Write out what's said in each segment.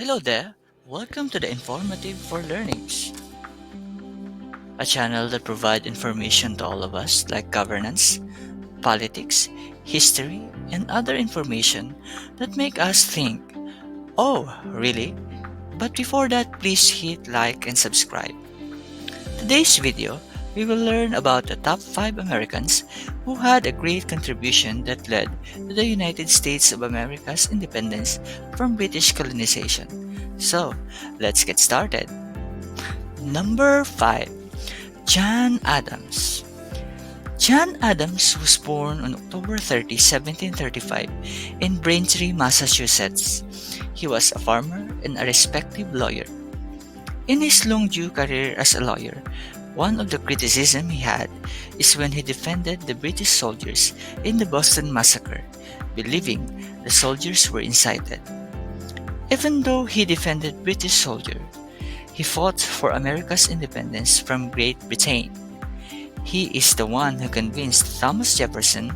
Hello there, welcome to the Informative for Learnings, a channel that provides information to all of us like governance, politics, history, and other information that make us think, oh, really? But before that, please hit like and subscribe. Today's video, we will learn about the top 5 Americans who had a great contribution that led to the United States of America's independence from British colonization. So, let's get started. Number 5. John Adams. John Adams was born on October 30, 1735 in Braintree, Massachusetts. He was a farmer and a respected lawyer. In his long due career as a lawyer, one of the criticism he had is when he defended the British soldiers in the Boston Massacre, believing the soldiers were incited. Even though he defended British soldiers, he fought for America's independence from Great Britain. He is the one who convinced Thomas Jefferson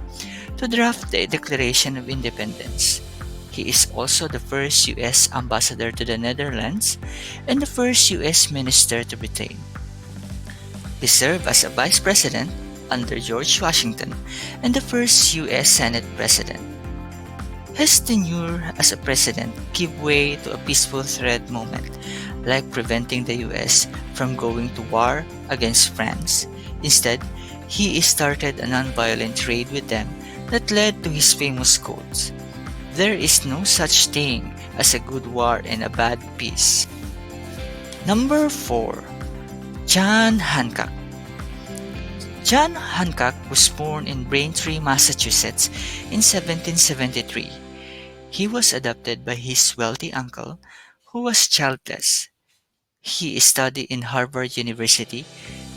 to draft the Declaration of Independence. He is also the first U.S. ambassador to the Netherlands and the first U.S. minister to Britain. He served as a vice president under George Washington and the first U.S. Senate president. His tenure as a president gave way to a peaceful threat moment, like preventing the US from going to war against France. Instead, he started a nonviolent trade with them that led to his famous quotes, "There is no such thing as a good war and a bad peace." Number 4. John Hancock. John Hancock was born in Braintree, Massachusetts in 1773. He was adopted by his wealthy uncle, who was childless. He studied in Harvard University,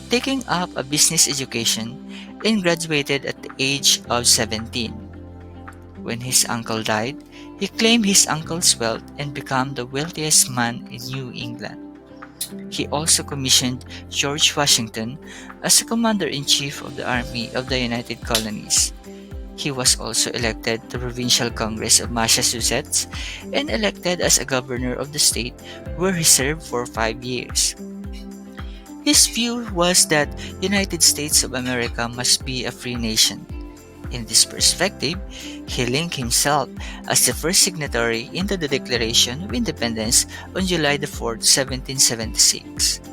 taking up a business education, and graduated at the age of 17. When his uncle died, he claimed his uncle's wealth and became the wealthiest man in New England. He also commissioned George Washington as a commander-in-chief of the Army of the United Colonies. He was also elected to Provincial Congress of Massachusetts and elected as a governor of the state where he served for 5 years. His view was that United States of America must be a free nation. In this perspective, he linked himself as the first signatory into the Declaration of Independence on July 4, 1776.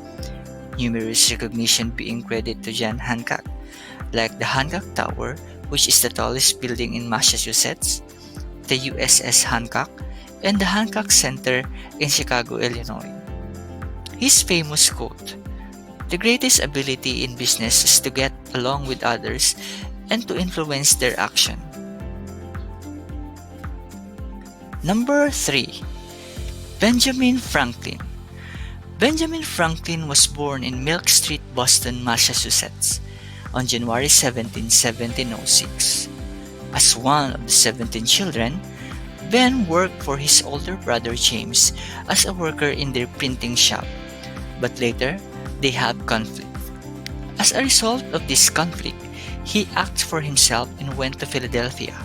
Numerous recognition being credited to John Hancock, like the Hancock Tower, which is the tallest building in Massachusetts, the USS Hancock, and the Hancock Center in Chicago, Illinois. His famous quote, "The greatest ability in business is to get along with others and to influence their action." Number 3. Benjamin Franklin. Benjamin Franklin was born in Milk Street, Boston, Massachusetts on January 17, 1706. As one of the 17 children, Ben worked for his older brother James as a worker in their printing shop, but later they had conflict. As a result of this conflict, he acted for himself and went to Philadelphia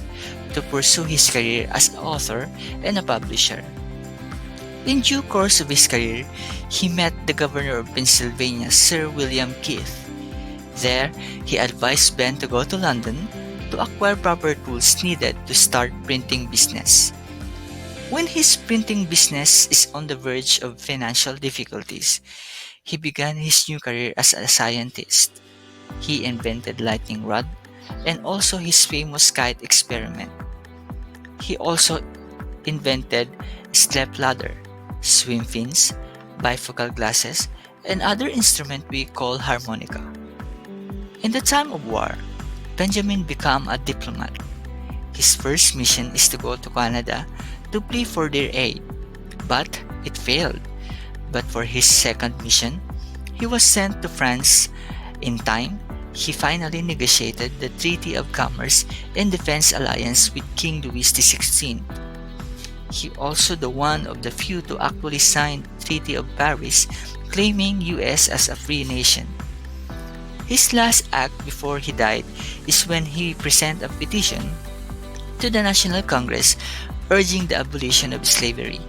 to pursue his career as an author and a publisher. In due course of his career, he met the governor of Pennsylvania, Sir William Keith. There, he advised Ben to go to London to acquire proper tools needed to start printing business. When his printing business is on the verge of financial difficulties, he began his new career as a scientist. He invented lightning rod and also his famous kite experiment. He also invented step ladder, swim fins, bifocal glasses, and other instrument we call harmonica. In the time of war, Benjamin became a diplomat. His first mission is to go to Canada to plead for their aid, but it failed. But for his second mission, he was sent to France. In time, he finally negotiated the Treaty of Commerce and Defense Alliance with King Louis XVI. He also the one of the few to actually sign the Treaty of Paris, claiming US as a free nation. His last act before he died is when he presented a petition to the National Congress urging the abolition of slavery.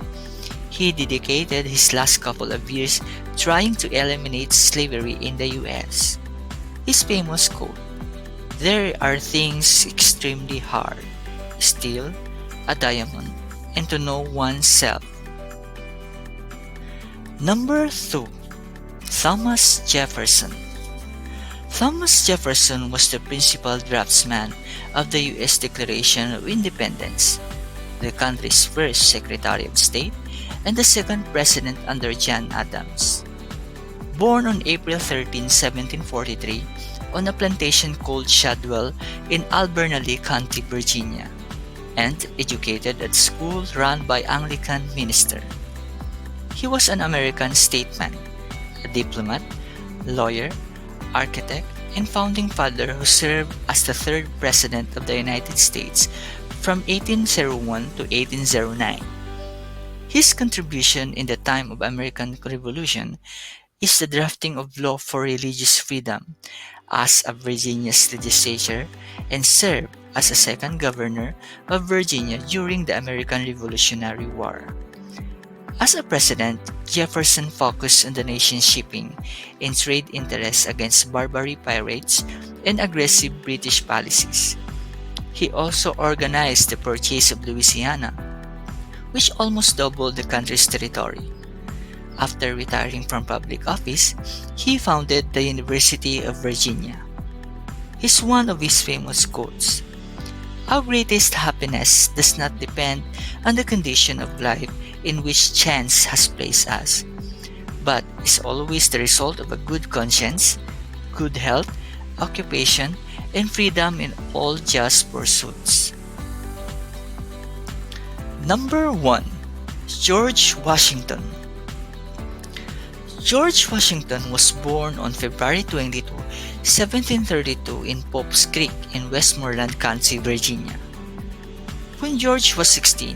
He dedicated his last couple of years trying to eliminate slavery in the US. His famous quote, "There are things extremely hard, steel, a diamond, and to know oneself." Number 2. Thomas Jefferson. Thomas Jefferson was the principal draftsman of the U.S. Declaration of Independence, the country's first Secretary of State and the second president under John Adams. Born on April 13, 1743, on a plantation called Shadwell in Albemarle County, Virginia, and educated at school run by Anglican minister. He was an American statesman, a diplomat, lawyer, architect, and founding father who served as the third president of the United States from 1801 to 1809. His contribution in the time of American Revolution is the drafting of law for religious freedom as a Virginia's legislature and served as a second governor of Virginia during the American Revolutionary War. As a president, Jefferson focused on the nation's shipping and trade interests against Barbary pirates and aggressive British policies. He also organized the purchase of Louisiana, which almost doubled the country's territory. After retiring from public office, he founded the University of Virginia. Here's one of his famous quotes, "Our greatest happiness does not depend on the condition of life in which chance has placed us, but is always the result of a good conscience, good health, occupation, and freedom in all just pursuits." Number 1. George Washington. George Washington was born on February 22, 1732 in Pope's Creek in Westmoreland County, Virginia. When George was 16,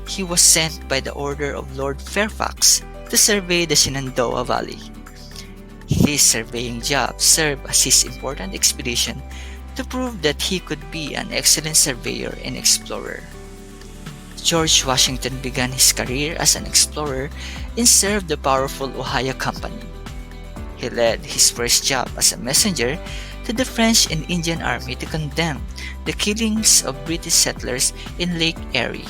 he was sent by the order of Lord Fairfax to survey the Shenandoah Valley. This surveying job served as his important expedition to prove that he could be an excellent surveyor and explorer. George Washington began his career as an explorer and served the powerful Ohio Company. He led his first job as a messenger to the French and Indian Army to condemn the killings of British settlers in Lake Erie.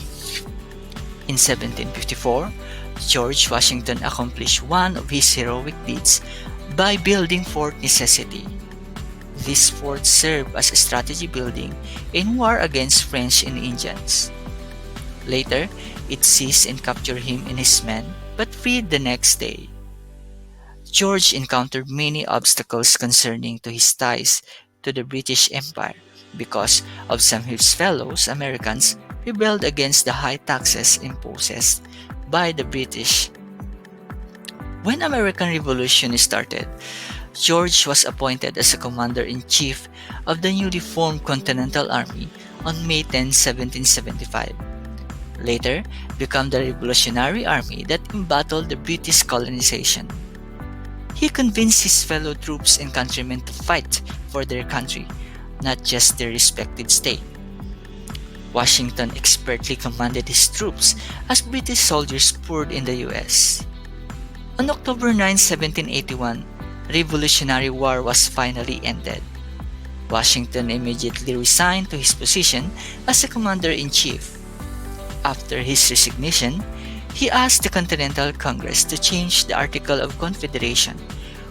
In 1754, George Washington accomplished one of his heroic deeds by building Fort Necessity. This fort served as a strategy building in war against French and Indians. Later, it seized and captured him and his men, but freed the next day. George encountered many obstacles concerning to his ties to the British Empire because of some of his fellow Americans rebelled against the high taxes imposed by the British. When American Revolution started, George was appointed as a commander-in-chief of the newly formed Continental Army on May 10, 1775. Later, became the Revolutionary Army that embattled the British colonization. He convinced his fellow troops and countrymen to fight for their country, not just their respective state. Washington expertly commanded his troops as British soldiers poured in the US. On October 9, 1781, the Revolutionary War was finally ended. Washington immediately resigned to his position as a commander-in-chief. After his resignation, he asked the Continental Congress to change the Article of Confederation,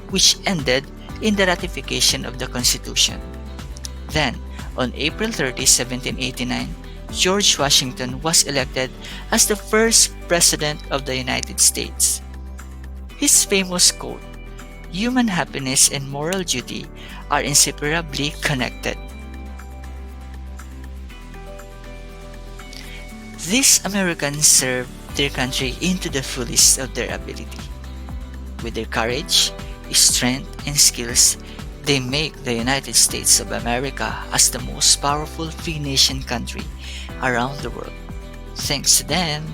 which ended in the ratification of the Constitution. Then, on April 30, 1789, George Washington was elected as the first President of the United States. His famous quote, "Human happiness and moral duty are inseparably connected." These Americans served their country into the fullest of their ability. With their courage, strength, and skills, they make the United States of America as the most powerful free nation country around the world. Thanks to them,